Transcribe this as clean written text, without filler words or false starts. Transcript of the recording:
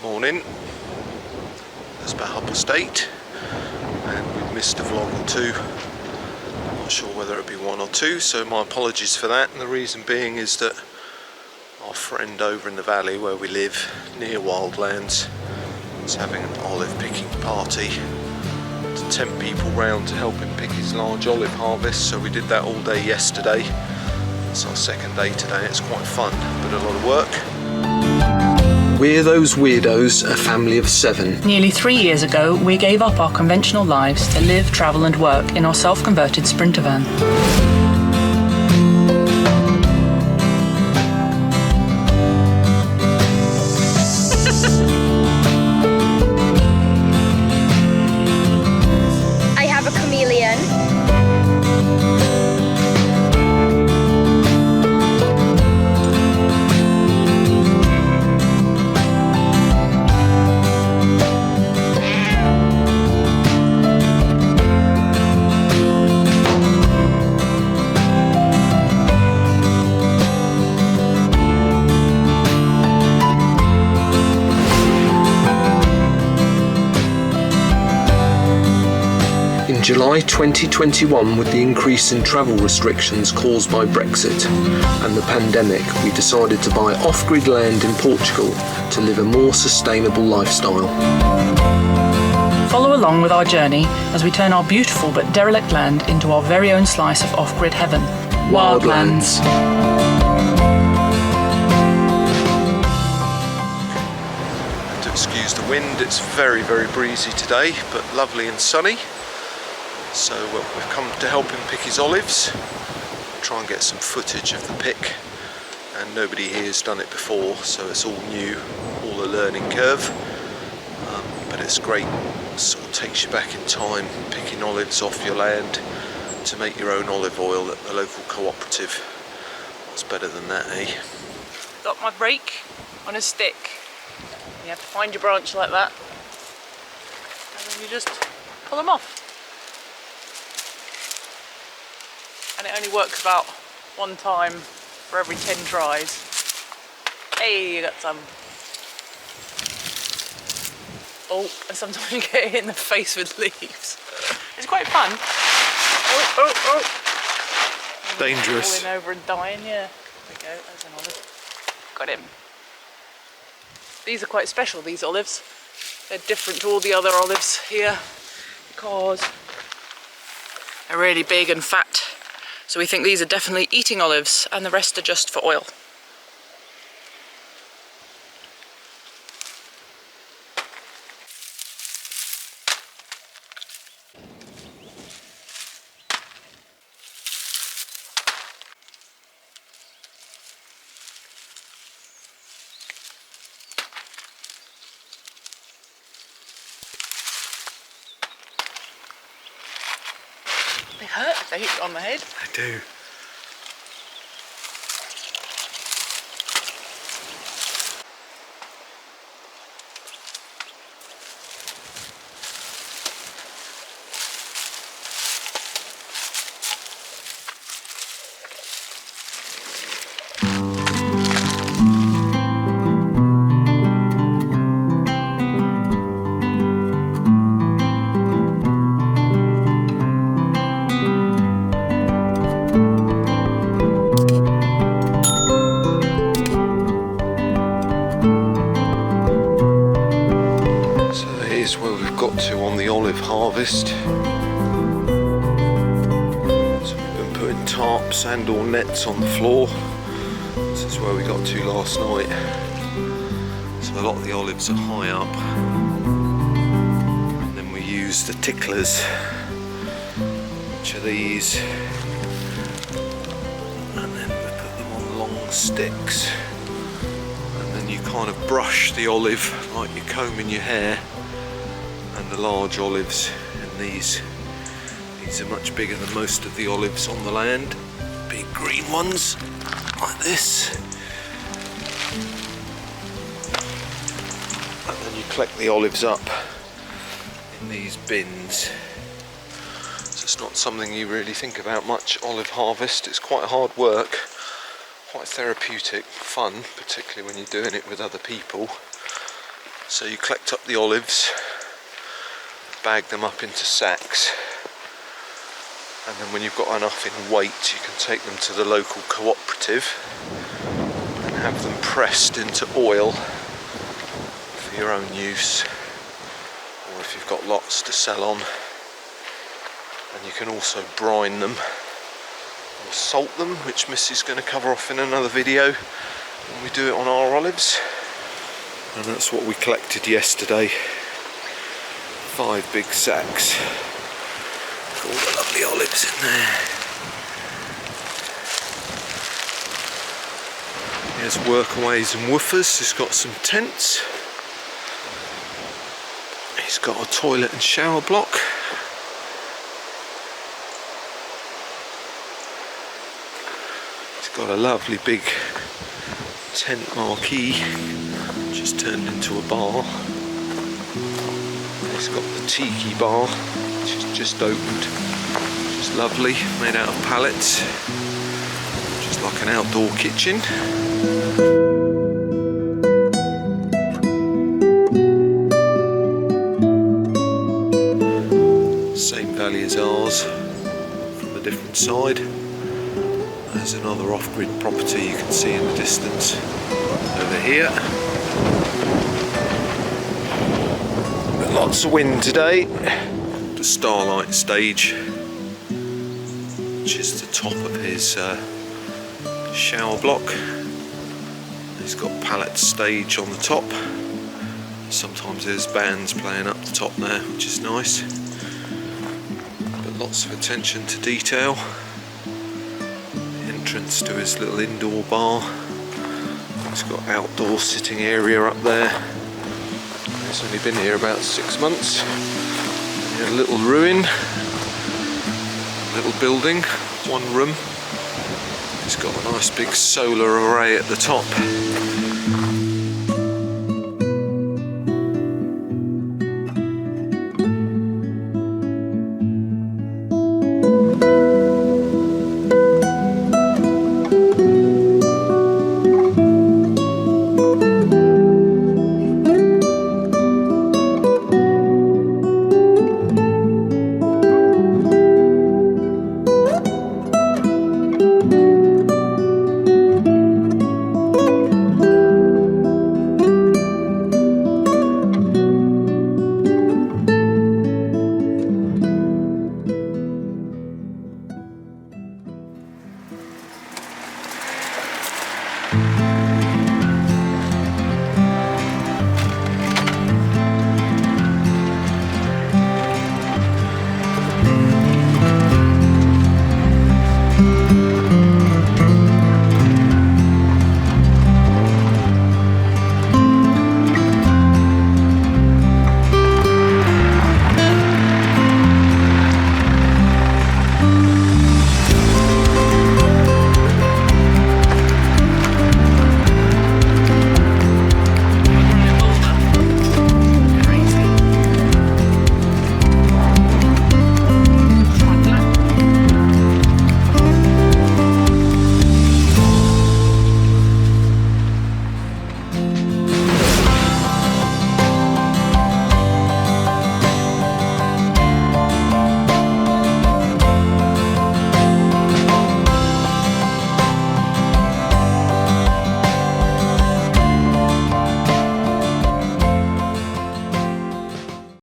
Morning. It's about 8:30 and we've missed a vlog or two. I'm not sure whether it'll be one or two, so my apologies for that. And the reason being is that our friend over in the valley where we live, near Wildlands, is having an olive picking party to tempt people round to help him pick his large olive harvest. So we did that all day yesterday. It's our second day today. It's quite fun, but a lot of work. We're Those Weirdos, a family of 7. Nearly 3 years ago, we gave up our conventional lives to live, travel and work in our self-converted Sprinter van. I have a chameleon. In July 2021, with the increase in travel restrictions caused by Brexit and the pandemic, we decided to buy off-grid land in Portugal to live a more sustainable lifestyle. Follow along with our journey as we turn our beautiful but derelict land into our very own slice of off-grid heaven. Wildlands. To excuse the wind, it's very, very breezy today, but lovely and sunny. So we've come to help him pick his olives, try and get some footage of the pick, and nobody here has done it before, so it's all new, all a learning curve, but it's great. It sort of takes you back in time, picking olives off your land to make your own olive oil at the local cooperative. What's better than that, eh? Got my brake on a stick. You have to find your branch like that, and then you just pull them off. And it only works about one time for every 10 tries. Hey, you got some. Oh, and sometimes you get hit in the face with leaves. It's quite fun. Oh. Dangerous. Falling over and dying, yeah. There we go, there's an olive. Got him. These are quite special, these olives. They're different to all the other olives here because they're really big and fat. So we think these are definitely eating olives and the rest are just for oil. They hurt if they hit you on the head. I do. Where we've got to on the olive harvest. So we've been putting tarps and or nets on the floor. This is where we got to last night. So a lot of the olives are high up. And then we use the ticklers, which are these. And then we put them on long sticks. And then you kind of brush the olive like you're combing your hair. And the large olives, and these are much bigger than most of the olives on the land. Big green ones, like this. And then you collect the olives up in these bins. So it's not something you really think about much, olive harvest. It's quite hard work, quite therapeutic, fun, particularly when you're doing it with other people. So you collect up the olives, bag them up into sacks, and then when you've got enough in weight you can take them to the local cooperative and have them pressed into oil for your own use, or if you've got lots to sell on. And you can also brine them or salt them, which Miss is going to cover off in another video when we do it on our olives. And that's what we collected yesterday. 5 big sacks. Got all the lovely olives in there. Here's Workaways and Woofers. He's got some tents. He's got a toilet and shower block. He's got a lovely big tent marquee, which has turned into a bar. He's got the tiki bar, which is just opened, which is lovely, made out of pallets, just like an outdoor kitchen. Same valley as ours, from a different side. There's another off-grid property you can see in the distance over here. But lots of wind today. The Starlight stage, which is the top of his shower block. He's got pallet stage on the top. Sometimes there's bands playing up the top there, which is nice. But lots of attention to detail. Entrance to his little indoor bar. He's got outdoor sitting area up there. He's only been here about 6 months. A little ruin, little building, 1 room. He's got a nice big solar array at the top.